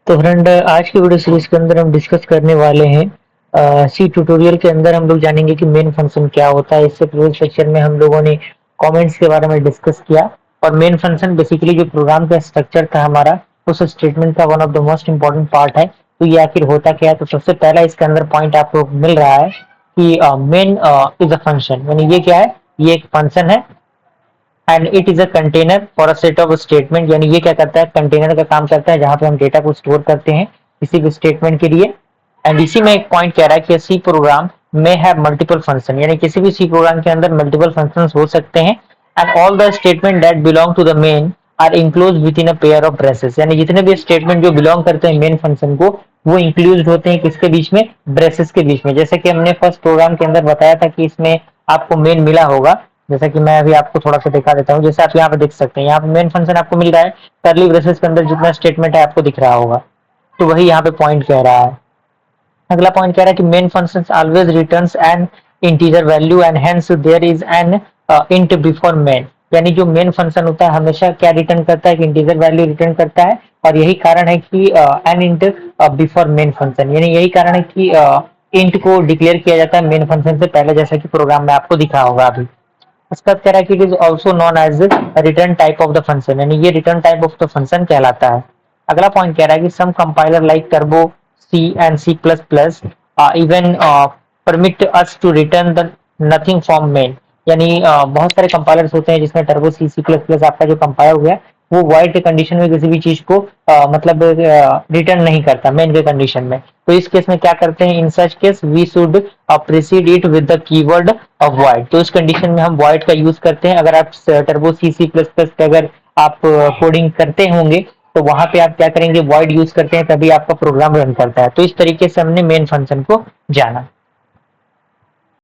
तो फ्रेंड आज की वीडियो सीरीज के अंदर हम डिस्कस करने वाले हैं सी ट्यूटोरियल के अंदर हम लोग जानेंगे कि मेन फंक्शन क्या होता है। इससे प्रीवियस सेक्शन में हम लोगों ने कमेंट्स के बारे में डिस्कस किया और मेन फंक्शन बेसिकली जो प्रोग्राम का स्ट्रक्चर था हमारा उस स्टेटमेंट का one of the most important part है। तो ये आखिर होता क्या है, तो सबसे पहला इसके अंदर पॉइंट आपको मिल रहा है कि मेन इज अ फंक्शन, यानी ये क्या है, ये एक फंक्शन है and it is a container for a set of statement. यानी ये क्या करता है, कंटेनर का काम करता है जहां पे हम डेटा को स्टोर करते हैं किसी भी स्टेटमेंट के लिए। एंड इसी में एक पॉइंट कह रहा है कि सी प्रोग्राम में हैव मल्टीपल फंक्शन, यानी किसी भी सी प्रोग्राम के अंदर मल्टीपल फंक्शंस हो सकते हैं। And all the statement that belong to the main are include within a pair of braces, यानी जितने भी स्टेटमेंट जो बिलोंग करते हैं मेन फंक्शन को वो इंक्लूड होते हैं किसके बीच में, ब्रेसेस के बीच में। जैसे कि हमने फर्स्ट प्रोग्राम के अंदर बताया था कि इसमें आपको मेन मिला होगा, जैसा कि मैं अभी आपको थोड़ा सा दिखा देता हूँ। जैसे आप यहाँ पे देख सकते हैं, यहाँ पे मेन फंक्शन आपको मिल रहा है, करली ब्रेसेस के अंदर जितना स्टेटमेंट है आपको दिख रहा होगा, तो वही यहाँ पे पॉइंट कह रहा है। अगला पॉइंट कह रहा है कि main function always returns an integer value and hence there is an int before main, यानी जो मेन फंक्शन होता है हमेशा क्या रिटर्न करता है, कि इंटीजर वैल्यू रिटर्न करता है। और यही कारण है कि an int before main function, यानी यही कारण है कि इंट को डिक्लेयर किया जाता है मेन फंक्शन से पहले, जैसा कि प्रोग्राम में आपको दिखा होगा अभी। उसका कह रहा है कि it is also known as return type of the function, यानी ये return type of the function कहलाता है। अगला पॉइंट कह रहा है कि some compiler like turbo C and C plus plus even permit us to return the nothing from main, यानी बहुत सारे कंपाइलर्स होते हैं जिसमें turbo C C plus plus आपका जो कंपाइलर हुआ है वो वॉइड के कंडीशन में किसी भी चीज को मतलब रिटर्न नहीं करता मेन के कंडीशन में। तो इस केस में क्या करते हैं, in such case we should precede it with the keyword of void, तो इस कंडीशन में हम वॉइड का यूज करते हैं। अगर आप turbo C C plus plus पे अगर आप कोडिंग करते होंगे तो वहां पे आप क्या करेंगे, वॉइड यूज करते हैं, तभी आपका प्रोग्राम रन करता है। तो इस तरीके से हमने मेन फंक्शन को जाना।